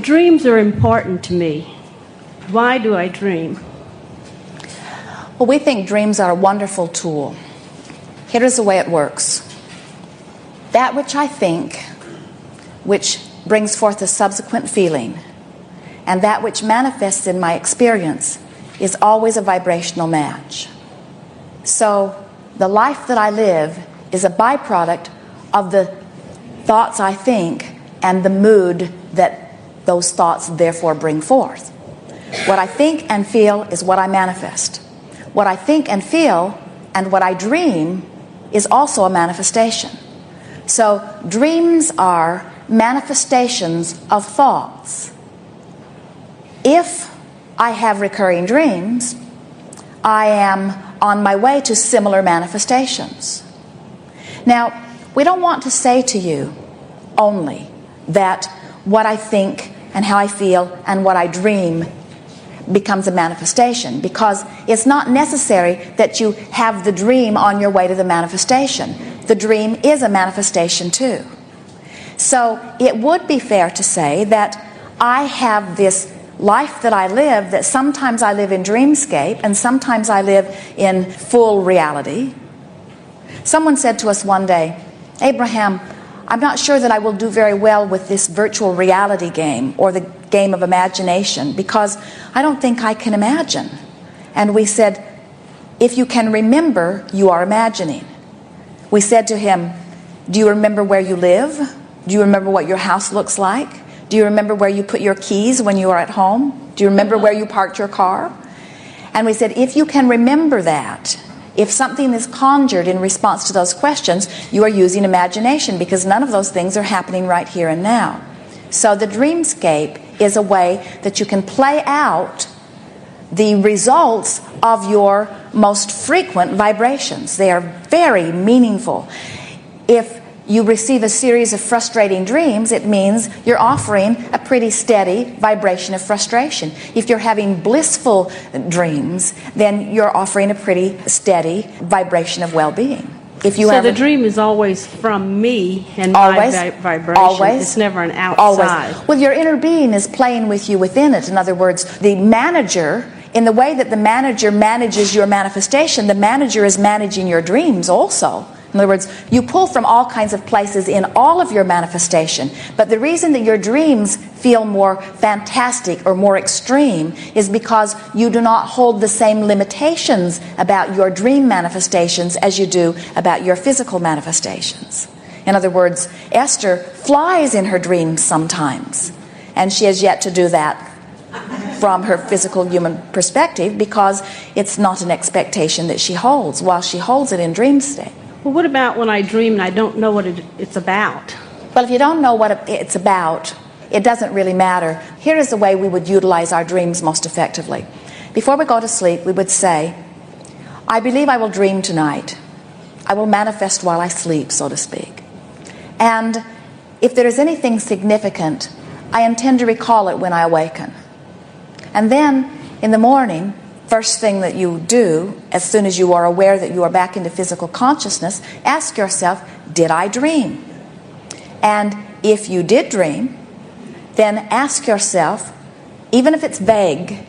Dreams are important to me. Why do I dream? Well, we think dreams are a wonderful tool. Here is the way it works. That which I think, which brings forth a subsequent feeling, and that which manifests in my experience is always a vibrational match. So the life that I live is a byproduct of the thoughts I think and the mood that those thoughts therefore bring forth. What I think and feel is what I manifest. What I think and feel and what I dream is also a manifestation. So dreams are manifestations of thoughts. If I have recurring dreams, I am on my way to similar manifestations. Now, we don't want to say to you only that what I think and how I feel and what I dream becomes a manifestation, because it's not necessary that you have the dream on your way to the manifestation. The dream is a manifestation too. So it would be fair to say that I have this life that I live, that sometimes I live in dreamscape and sometimes I live in full reality. Someone said to us one day, "Abraham, I'm not sure that I will do very well with this virtual reality game or the game of imagination, because I don't think I can imagine." And we said, "If you can remember, you are imagining." We said to him, "Do you remember where you live? Do you remember what your house looks like? Do you remember where you put your keys when you are at home? Do you remember where you parked your car?" And we said, if you can remember that, if something is conjured in response to those questions, you are using imagination, because none of those things are happening right here and now. So the dreamscape is a way that you can play out the results of your most frequent vibrations. They are very meaningful. If you receive a series of frustrating dreams, it means you're offering a pretty steady vibration of frustration. If you're having blissful dreams, then you're offering a pretty steady vibration of well-being. If you So the dream is always from me and always, my vibration. always, it's never an outside. Always. Well, your inner being is playing with you within it. In other words, the manager, in the way that the manager manages your manifestation, the manager is managing your dreams also. In other words, you pull from all kinds of places in all of your manifestation. But the reason that your dreams feel more fantastic or more extreme is because you do not hold the same limitations about your dream manifestations as you do about your physical manifestations. In other words, Esther flies in her dreams sometimes, and she has yet to do that from her physical human perspective, because it's not an expectation that she holds, while she holds it in dream state. Well, what about when I dream and I don't know what it's about? Well, if you don't know what it's about, it doesn't really matter. Here is the way we would utilize our dreams most effectively. Before we go to sleep, we would say, "I believe I will dream tonight. I will manifest while I sleep," so to speak. And if there is anything significant, I intend to recall it when I awaken. And then in the morning, first thing that you do, as soon as you are aware that you are back into physical consciousness, ask yourself, did I dream? And if you did dream, then ask yourself, even if it's vague,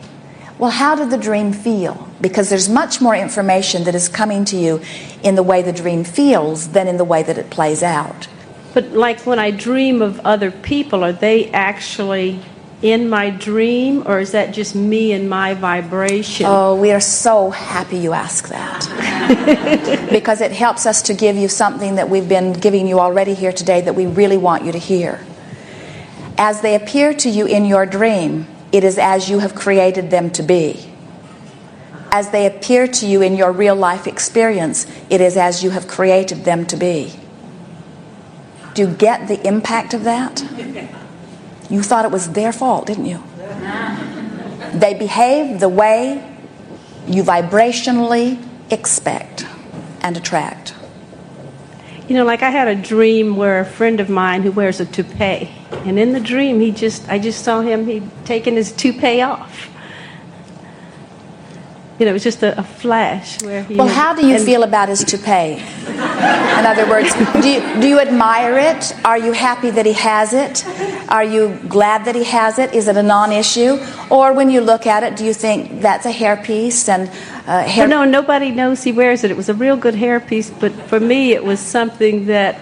well, how did the dream feel? Because there's much more information that is coming to you in the way the dream feels than in the way that it plays out. But like when I dream of other people, are they actually in my dream, or is that just me and my vibration? Oh, we are so happy you ask that. Because it helps us to give you something that we've been giving you already here today that we really want you to hear. As they appear to you in your dream, it is as you have created them to be. As they appear to you in your real life experience, it is as you have created them to be. Do you get the impact of that? You thought it was their fault, didn't you? They behave the way you vibrationally expect and attract. You know, like I had a dream where a friend of mine who wears a toupee, and in the dream I just saw him, he'd taken his toupee off. You know, it was just a flash where he... Well, how do you feel about his toupee? In other words, do you admire it? Are you happy that he has it? Are you glad that he has it? Is it a non-issue? Or when you look at it, do you think that's a hairpiece? And Well, no, nobody knows he wears it. It was a real good hairpiece, but for me it was something that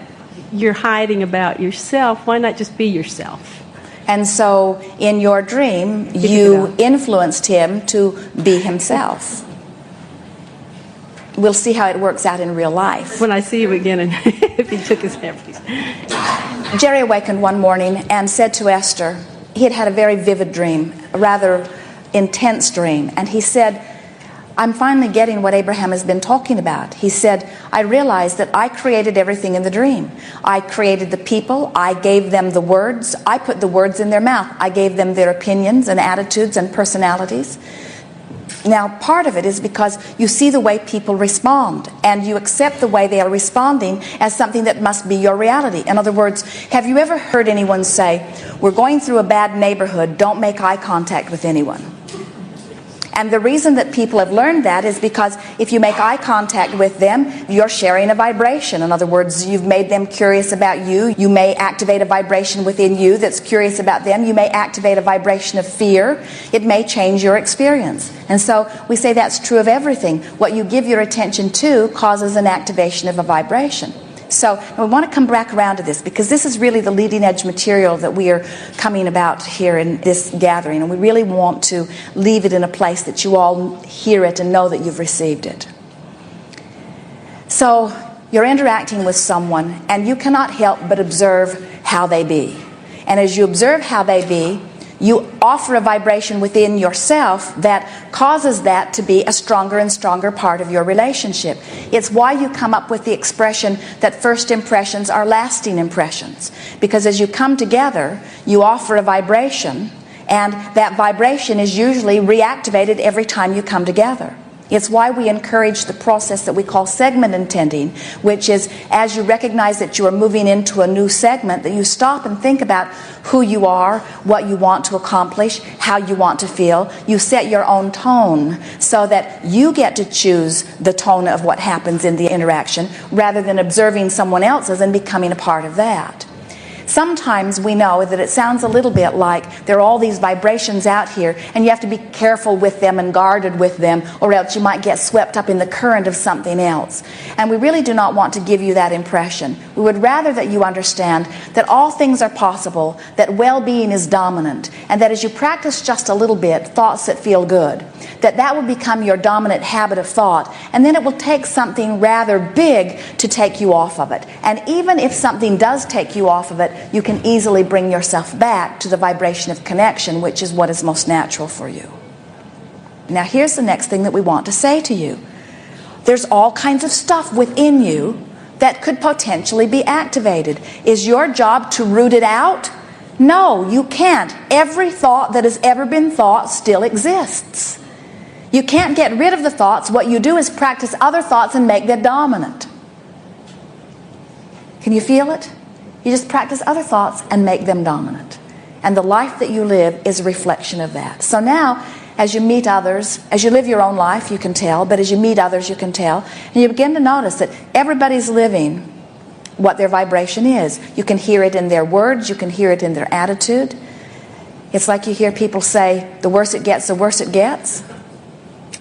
you're hiding about yourself. Why not just be yourself? And so in your dream, you influenced him to be himself. We'll see how it works out in real life. When I see him again, and if he took his hairpiece. Jerry awakened one morning and said to Esther, he had had a very vivid dream, a rather intense dream, and he said, I'm finally getting what Abraham has been talking about. He said, I realized that I created everything in the dream. I created the people. I gave them the words. I put the words in their mouth. I gave them their opinions and attitudes and personalities. Now, part of it is because you see the way people respond, and you accept the way they are responding as something that must be your reality. In other words, have you ever heard anyone say, we're going through a bad neighborhood, don't make eye contact with anyone? And the reason that people have learned that is because if you make eye contact with them, you're sharing a vibration. In other words, you've made them curious about you. You may activate a vibration within you that's curious about them. You may activate a vibration of fear. It may change your experience. And so we say that's true of everything. What you give your attention to causes an activation of a vibration. So we want to come back around to this, because this is really the leading edge material that we are coming about here in this gathering, and we really want to leave it in a place that you all hear it and know that you've received it. So you're interacting with someone, and you cannot help but observe how they be. And as you observe how they be, you offer a vibration within yourself that causes that to be a stronger and stronger part of your relationship. It's why you come up with the expression that first impressions are lasting impressions. Because as you come together, you offer a vibration, and that vibration is usually reactivated every time you come together. It's why we encourage the process that we call segment intending, which is as you recognize that you are moving into a new segment, that you stop and think about who you are, what you want to accomplish, how you want to feel. You set your own tone so that you get to choose the tone of what happens in the interaction rather than observing someone else's and becoming a part of that. Sometimes we know that it sounds a little bit like there are all these vibrations out here, and you have to be careful with them and guarded with them, or else you might get swept up in the current of something else. And we really do not want to give you that impression. We would rather that you understand that all things are possible, that well-being is dominant, and that as you practice just a little bit, thoughts that feel good, that will become your dominant habit of thought, and then it will take something rather big to take you off of it. And even if something does take you off of it, you can easily bring yourself back to the vibration of connection, which is what is most natural for you. Now here's the next thing that we want to say to you. There's all kinds of stuff within you that could potentially be activated. Is your job to root it out? No, you can't. Every thought that has ever been thought still exists. You can't get rid of the thoughts. What you do is practice other thoughts and make them dominant. Can you feel it? You just practice other thoughts and make them dominant. And the life that you live is a reflection of that. So now, as you meet others, as you live your own life, you can tell, but as you meet others, you can tell. And you begin to notice that everybody's living what their vibration is. You can hear it in their words. You can hear it in their attitude. It's like you hear people say, the worse it gets, the worse it gets.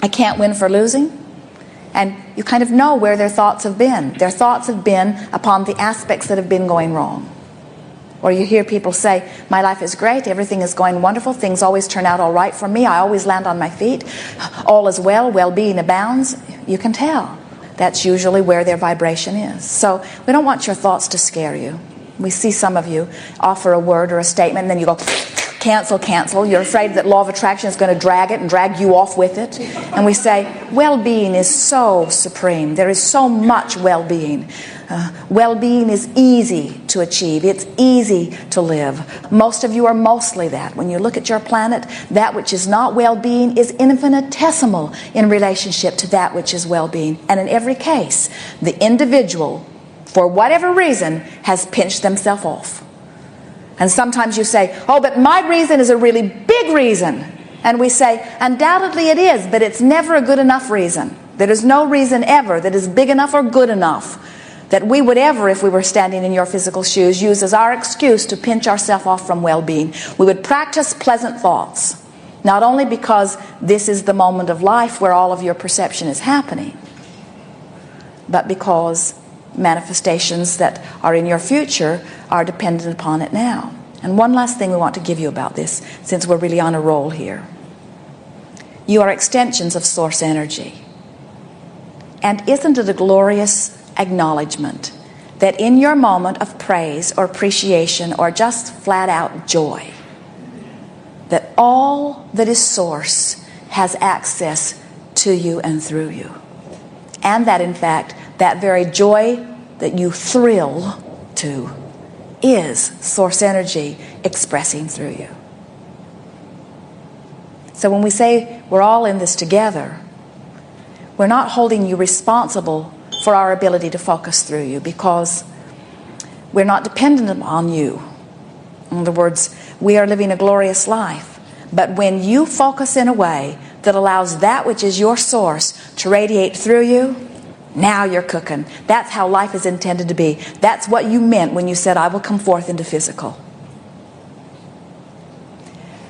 I can't win for losing. And you kind of know where their thoughts have been. Their thoughts have been upon the aspects that have been going wrong. Or you hear people say, my life is great, everything is going wonderful, things always turn out all right for me, I always land on my feet, all is well, well-being abounds. You can tell. That's usually where their vibration is. So we don't want your thoughts to scare you. We see some of you offer a word or a statement, and then you go, cancel, cancel. You're afraid that law of attraction is going to drag it and drag you off with it. And we say, well-being is so supreme. There is so much well-being. Well-being is easy to achieve. It's easy to live. Most of you are mostly that. When you look at your planet, that which is not well-being is infinitesimal in relationship to that which is well-being. And in every case, the individual, for whatever reason, has pinched themselves off. And sometimes you say, oh, but my reason is a really big reason. And we say, undoubtedly it is, but it's never a good enough reason. There is no reason ever that is big enough or good enough that we would ever, if we were standing in your physical shoes, use as our excuse to pinch ourselves off from well-being. We would practice pleasant thoughts, not only because this is the moment of life where all of your perception is happening, but because manifestations that are in your future are dependent upon it now. And one last thing we want to give you about this, since we're really on a roll here. You are extensions of source energy. And isn't it a glorious acknowledgement that in your moment of praise or appreciation or just flat out joy, that all that is source has access to you and through you? And that in fact, that very joy that you thrill to is source energy expressing through you. So when we say we're all in this together, we're not holding you responsible for our ability to focus through you, because we're not dependent on you. In other words, we are living a glorious life. But when you focus in a way that allows that which is your source to radiate through you, now you're cooking. That's how life is intended to be. That's what you meant when you said, I will come forth into physical.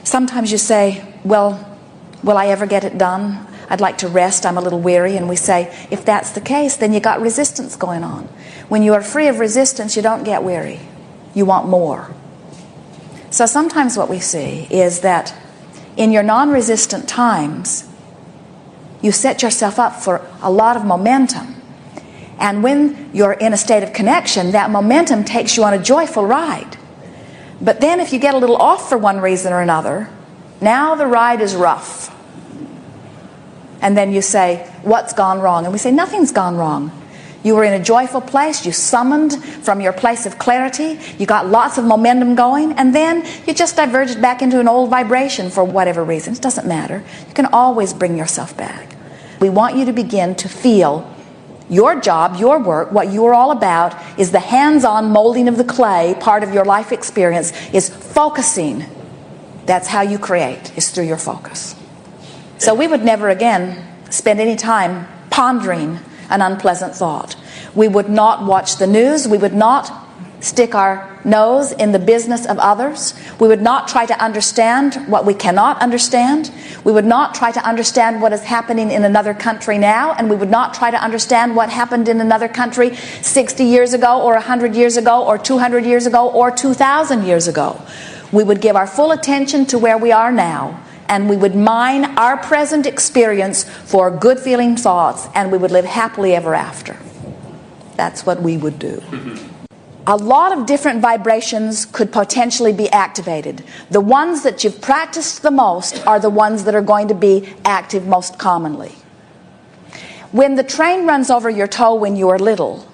Sometimes you say, well, will I ever get it done? I'd like to rest, I'm a little weary. And we say, if that's the case, then you got resistance going on. When you are free of resistance, you don't get weary. You want more. So sometimes what we see is that in your non-resistant times, you set yourself up for a lot of momentum. And when you're in a state of connection, that momentum takes you on a joyful ride. But then if you get a little off for one reason or another, now the ride is rough. And then you say, what's gone wrong? And we say, nothing's gone wrong. You were in a joyful place, you summoned from your place of clarity, you got lots of momentum going, and then you just diverged back into an old vibration for whatever reason. It doesn't matter. You can always bring yourself back. We want you to begin to feel your job, your work, what you are all about is the hands-on molding of the clay. Part of your life experience is focusing. That's how you create, is through your focus. So we would never again spend any time pondering an unpleasant thought. We would not watch the news. We would not stick our nose in the business of others. We would not try to understand what we cannot understand. We would not try to understand what is happening in another country now, and we would not try to understand what happened in another country 60 years ago or 100 years ago or 200 years ago or 2,000 years ago. We would give our full attention to where we are now, and we would mine our present experience for good-feeling thoughts, and we would live happily ever after. That's what we would do. A lot of different vibrations could potentially be activated. The ones that you've practiced the most are the ones that are going to be active most commonly. When the train runs over your toe when you were little,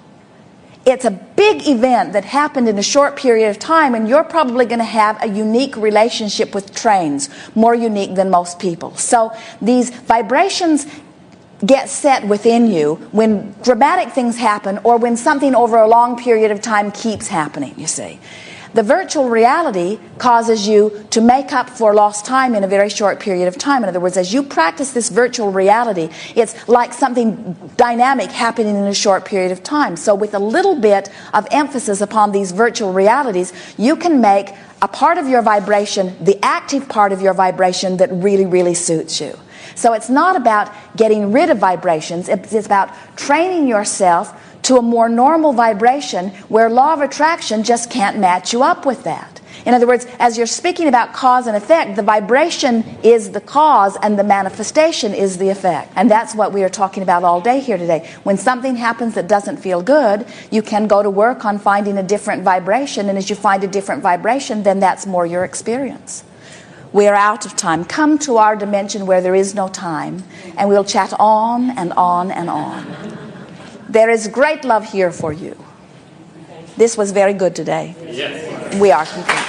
it's a big event that happened in a short period of time, and you're probably going to have a unique relationship with trains, more unique than most people. So these vibrations get set within you when dramatic things happen or when something over a long period of time keeps happening, you see. The virtual reality causes you to make up for lost time in a very short period of time. In other words, as you practice this virtual reality, it's like something dynamic happening in a short period of time. So with a little bit of emphasis upon these virtual realities, you can make a part of your vibration, the active part of your vibration, that really, really suits you. So it's not about getting rid of vibrations. It's about training yourself to a more normal vibration where law of attraction just can't match you up with that. In other words, as you're speaking about cause and effect, the vibration is the cause and the manifestation is the effect. And that's what we are talking about all day here today. When something happens that doesn't feel good, you can go to work on finding a different vibration, and as you find a different vibration, then that's more your experience. We are out of time. Come to our dimension where there is no time, and we'll chat on and on and on. There is great love here for you. This was very good today. Yes. We are complete.